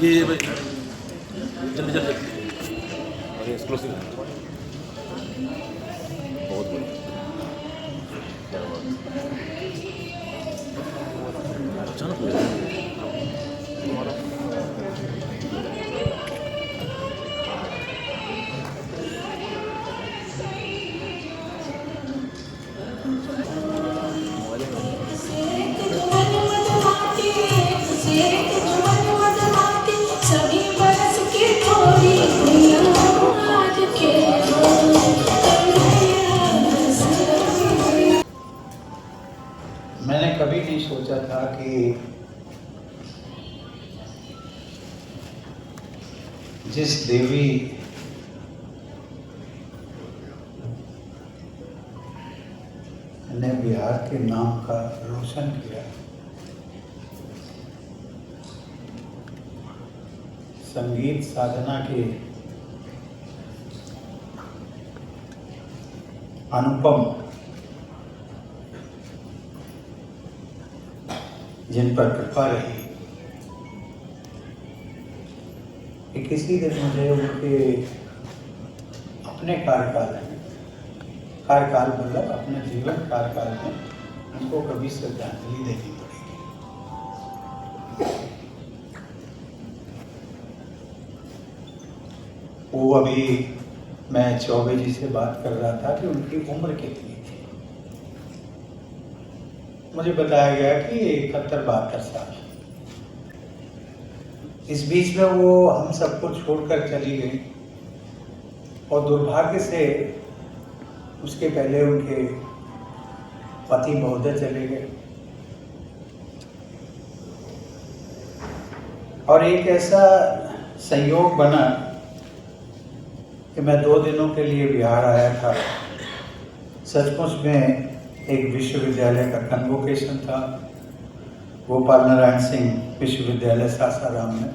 ये जल्दी जल्दी और एक्सक्लूसिव है, बहुत बढ़िया। अचानक हो गया मैंने कभी नहीं सोचा था कि जिस देवी ने बिहार के नाम का रोशन किया, संगीत साधना के अनुपम जिन पर कृपा रही, कि किसी दिन मुझे उनके अपने कार्यकाल मतलब अपने जीवन कार्यकाल में उनको कभी श्रद्धांजलि देनी पड़ेगी। वो अभी मैं चौबे जी से बात कर रहा था कि उनकी उम्र कितनी थी। मुझे बताया गया कि 71-72 साल। इस बीच में वो हम सबको छोड़कर चली गई और दुर्भाग्य से उसके पहले उनके पति महोदय चले गए और एक ऐसा संयोग बना कि मैं 2 दिनों के लिए बिहार आया था। सचमुच में एक विश्वविद्यालय का कन्वोकेशन था, गोपाल नारायण सिंह विश्वविद्यालय सासाराम में।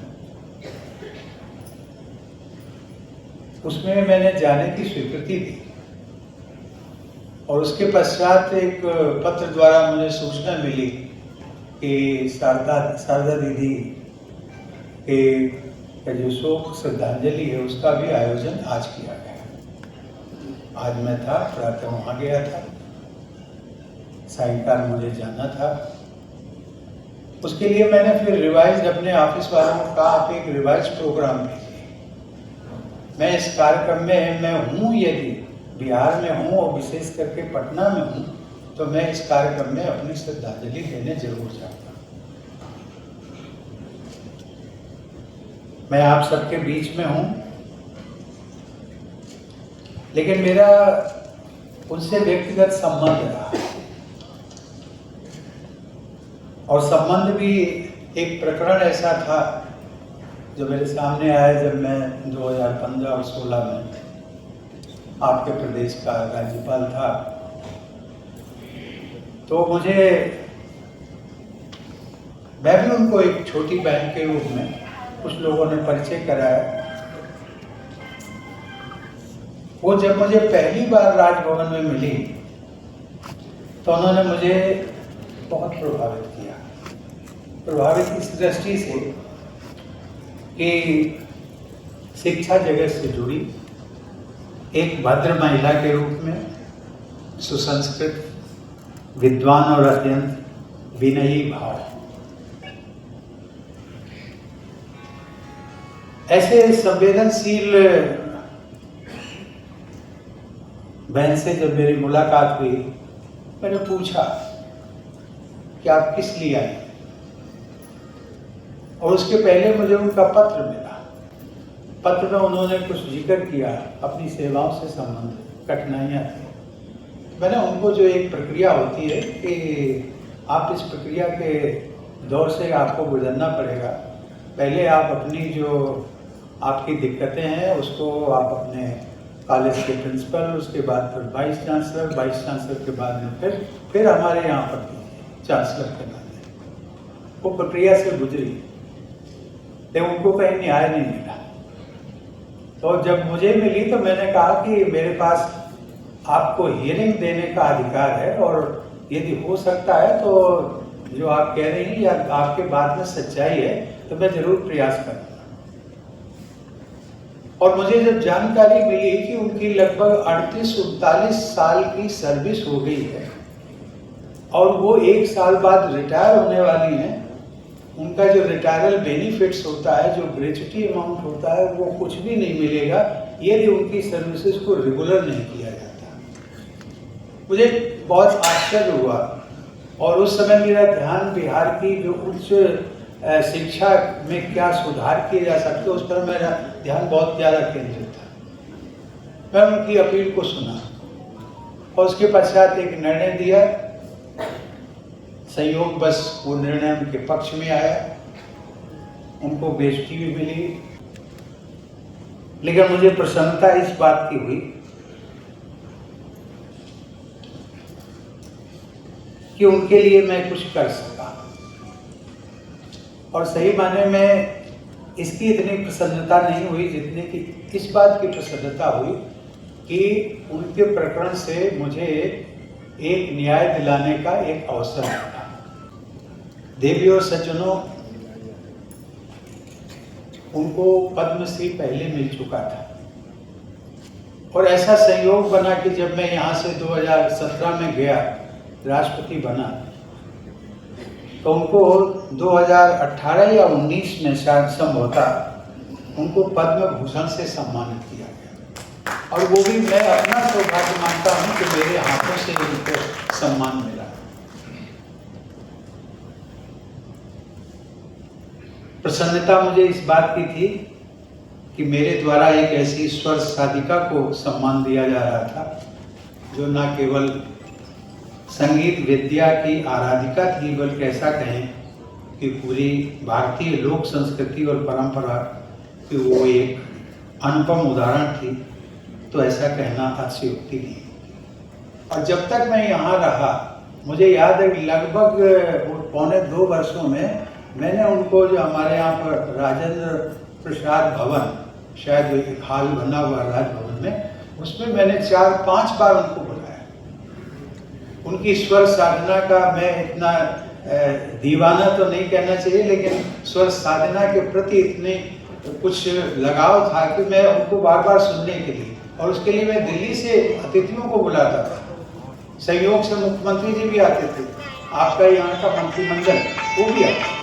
उसमें मैंने जाने की स्वीकृति दी और उसके पश्चात एक पत्र द्वारा मुझे सूचना मिली कि शारदा दीदी के जो शोक श्रद्धांजलि है उसका भी आयोजन आज किया गया। आज मैं था, प्रातः वहाँ गया था, सायंकाल मुझे जाना था। उसके लिए मैंने फिर रिवाइज अपने ऑफिस वालों को कहा, आप एक रिवाइज प्रोग्राम भेजिए। मैं इस कार्यक्रम में मैं हूँ, यदि बिहार में हूँ और विशेष करके पटना में हूँ, तो मैं इस कार्यक्रम में अपनी श्रद्धांजलि देने जरूर जाऊँगा। मैं आप सबके बीच में हूँ, लेकिन मेरा उनसे व्यक्तिगत संबंध रहा और संबंध भी एक प्रकरण ऐसा था जो मेरे सामने आया जब मैं 2015 और 16 में आपके प्रदेश का राज्यपाल था। तो मैं भी उनको एक छोटी बहन के रूप में कुछ लोगों ने परिचय कराया। वो जब मुझे पहली बार राजभवन में मिली तो उन्होंने मुझे बहुत प्रभावित इस दृष्टि से कि शिक्षा जगत से जुड़ी एक भद्र महिला के रूप में, सुसंस्कृत, विद्वान और अत्यंत विनयी भाव, ऐसे संवेदनशील बहन से जब मेरी मुलाकात हुई, मैंने पूछा कि आप किस लिए आए, और उसके पहले मुझे उनका पत्र मिला। पत्र में उन्होंने कुछ जिक्र किया अपनी सेवाओं से संबंधित कठिनाइयाँ थी। मैंने उनको जो एक प्रक्रिया होती है कि आप इस प्रक्रिया के दौर से आपको गुजरना पड़ेगा। पहले आप अपनी जो आपकी दिक्कतें हैं उसको आप अपने कॉलेज के प्रिंसिपल, उसके बाद फिर वाइस चांसलर के बाद में फिर हमारे यहाँ पर चांसलर के नाते वो प्रक्रिया से गुजरी, लेकिन उनको कहीं न्याय नहीं मिला। तो जब मुझे मिली तो मैंने कहा कि मेरे पास आपको हियरिंग देने का अधिकार है और यदि हो सकता है तो जो आप कह रही हैं या आपके बात में सच्चाई है तो मैं जरूर प्रयास करूँगा। और मुझे जब जानकारी मिली कि उनकी लगभग 38-39 साल की सर्विस हो गई है और वो 1 साल बाद रिटायर होने वाली हैं, उनका जो रिटायरल बेनिफिट्स होता है, जो ग्रेच्युटी अमाउंट होता है, वो कुछ भी नहीं मिलेगा यदि उनकी सर्विसेज को रेगुलर नहीं किया जाता। मुझे बहुत आश्चर्य हुआ और उस समय मेरा ध्यान बिहार की जो उच्च शिक्षा में क्या सुधार किए जा सकते उस पर मेरा ध्यान बहुत ज़्यादा केंद्रित था। मैं उनकी अपील को सुना और उसके पश्चात एक निर्णय दिया। संयोग बस वो निर्णय उनके पक्ष में आया, उनको बेइज्जती भी मिली, लेकिन मुझे प्रसन्नता इस बात की हुई कि उनके लिए मैं कुछ कर सका। और सही माने में इसकी इतनी प्रसन्नता नहीं हुई जितने की इस बात की प्रसन्नता हुई कि उनके प्रकरण से मुझे एक न्याय दिलाने का एक अवसर मिला। देवी और सज्जनों, उनको पद्मश्री पहले मिल चुका था और ऐसा संयोग बना कि जब मैं यहाँ से 2017 में गया, राष्ट्रपति बना, तो उनको 2018 या 19 में शायद संभवतः उनको पद्म भूषण से सम्मानित किया गया और वो भी मैं अपना सौभाग्य मानता हूँ कि मेरे हाथों से उनको सम्मान मिला। प्रसन्नता मुझे इस बात की थी कि मेरे द्वारा एक ऐसी स्वर साधिका को सम्मान दिया जा रहा था जो न केवल संगीत विद्या की आराधिका थी, बल्कि ऐसा कहें कि पूरी भारतीय लोक संस्कृति और परंपरा की वो एक अनुपम उदाहरण थी। तो ऐसा कहना अतिशयोक्ति नहीं। और जब तक मैं यहाँ रहा, मुझे याद है लगभग 1.25 वर्षों में मैंने उनको, जो हमारे यहाँ पर राजेंद्र प्रसाद भवन, शायद एक हाल बना हुआ राजभवन में, उसमें मैंने 4-5 बार उनको बुलाया। उनकी स्वर साधना का मैं इतना दीवाना तो नहीं कहना चाहिए, लेकिन स्वर साधना के प्रति इतने कुछ लगाव था कि मैं उनको बार बार सुनने के लिए, और उसके लिए मैं दिल्ली से अतिथियों को बुलाता था। संयोग से मुख्यमंत्री जी भी आते थे, आपका यहाँ का मंत्रिमंडल वो भी आता।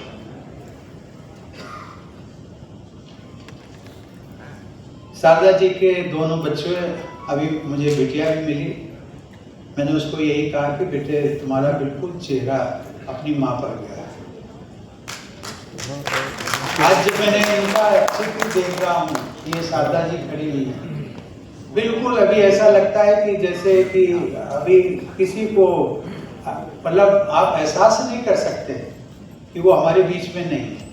शारदा जी के दोनों बच्चे, अभी मुझे बिटिया भी मिली, मैंने उसको यही कहा कि बेटे तुम्हारा बिल्कुल चेहरा अपनी माँ पर गया। आज जब मैंने इनका चित्र देख रहा हूँ, ये शारदा जी खड़ी हुई है, बिल्कुल अभी ऐसा लगता है कि जैसे कि अभी किसी को, मतलब आप एहसास नहीं कर सकते कि वो हमारे बीच में नहीं है।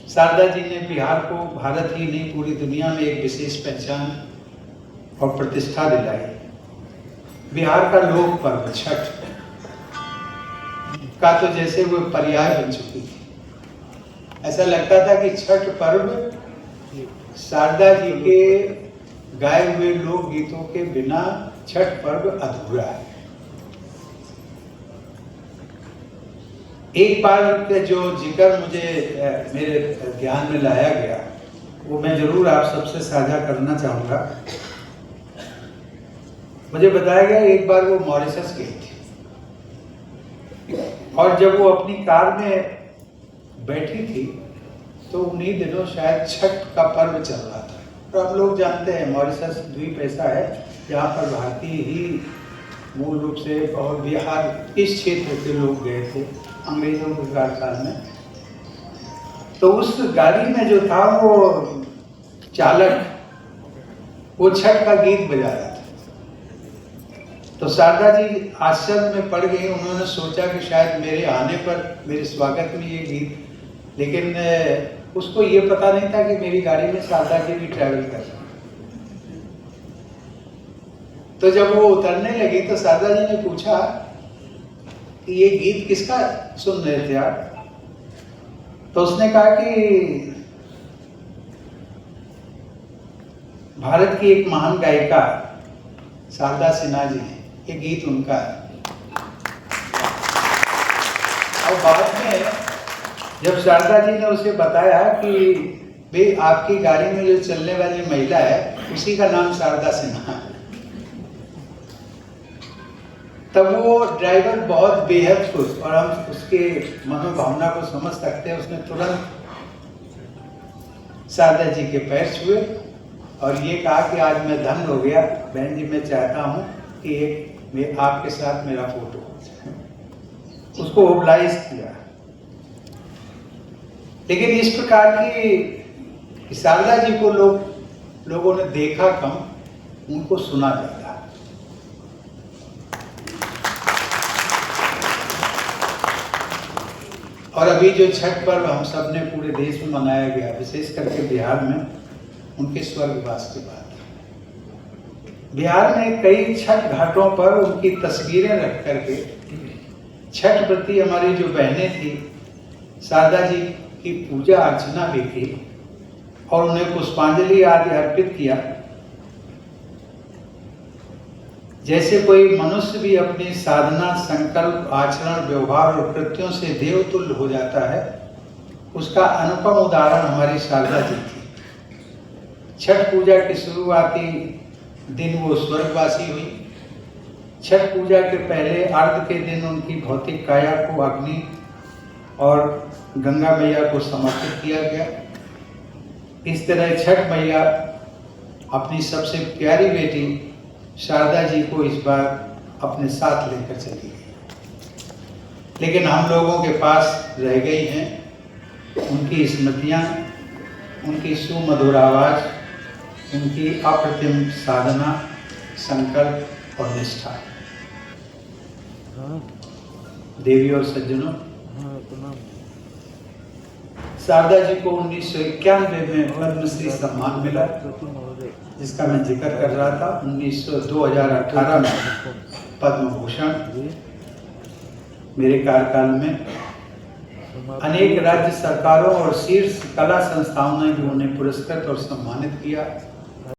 शारदा जी ने बिहार को, भारत ही नहीं पूरी दुनिया में एक विशेष पहचान और प्रतिष्ठा दिलाई। बिहार का लोक पर्व छठ का तो जैसे वो पर्याय बन चुकी थी। ऐसा लगता था कि छठ पर्व शारदा जी के गाए हुए लोक गीतों के बिना छठ पर्व अधूरा है। एक बार के जो जिक्र मुझे मेरे ध्यान में लाया गया, वो मैं जरूर आप सबसे साझा करना चाहूँगा। मुझे बताया गया एक बार वो मॉरिशस गई थी और जब वो अपनी कार में बैठी थी तो उन्हीं दिनों शायद छठ का पर्व चल रहा था। तो आप लोग जानते हैं मॉरिशस द्वीप ऐसा है जहाँ पर भारतीय ही मूल रूप से और बिहार इस क्षेत्र के लोग गए थे अंग्रेजों के कार्यकाल में। तो उस गाड़ी में जो था वो चालक वो छठ का गीत बजा रहा था। तो शारदा जी आश्चर्य में पड़ गई। उन्होंने सोचा कि शायद मेरे आने पर मेरे स्वागत में ये गीत, लेकिन उसको ये पता नहीं था कि मेरी गाड़ी में शारदा जी भी ट्रैवल कर रही। तो जब वो उतरने लगी तो शारदा जी ने पूछा कि ये गीत किसका सुन रहे थे आप? तो उसने कहा कि भारत की एक महान गायिका शारदा सिन्हा जी हैं, ये गीत उनका है। और बाद में जब शारदा जी ने उसे बताया कि भाई आपकी गाड़ी में जो चलने वाली महिला है उसी का नाम शारदा सिन्हा है, तब वो ड्राइवर बहुत बेहद खुश, और हम उसके मनोभावना को समझ सकते हैं। उसने तुरंत शारदा जी के पैर छुए और ये कहा कि आज मैं धन्य हो गया बहन जी, मैं चाहता हूं कि मैं आपके साथ मेरा फोटो हो जाए। उसको ओबलाइज किया। लेकिन इस प्रकार की शारदा जी को लोगों ने देखा कम, उनको सुना ज्यादा। और अभी जो छठ पर्व हम सब ने पूरे देश में मनाया गया, विशेष करके बिहार में उनके स्वर्गवास के बाद, बिहार में कई छठ घाटों पर उनकी तस्वीरें रख करके छठ व्रती हमारी जो बहनें थी, शारदा जी की पूजा अर्चना भी की और उन्हें पुष्पांजलि आदि अर्पित किया। जैसे कोई मनुष्य भी अपनी साधना, संकल्प, आचरण, व्यवहार और कृत्यों से देवतुल्य हो जाता है, उसका अनुपम उदाहरण हमारी शारदा जी थी। छठ पूजा के शुरुआती दिन वो स्वर्गवासी हुई। छठ पूजा के पहले अर्घ के दिन उनकी भौतिक काया को अग्नि और गंगा मैया को समर्पित किया गया। इस तरह छठ मैया अपनी सबसे प्यारी बेटी शारदा जी को इस बार अपने साथ लेकर चली गई, लेकिन हम लोगों के पास रह गई हैं उनकी स्मृतियाँ, उनकी सुमधुर आवाज, उनकी अप्रतिम साधना, संकल्प और निष्ठा। देवी और सज्जनों, शारदा जी को 1991 में पद्मश्री सम्मान मिला, जिसका मैं जिक्र कर रहा था। 2018 में पद्म भूषण। मेरे कार्यकाल में अनेक राज्य सरकारों और शीर्ष कला संस्थाओं ने भी उन्हें पुरस्कृत और सम्मानित किया।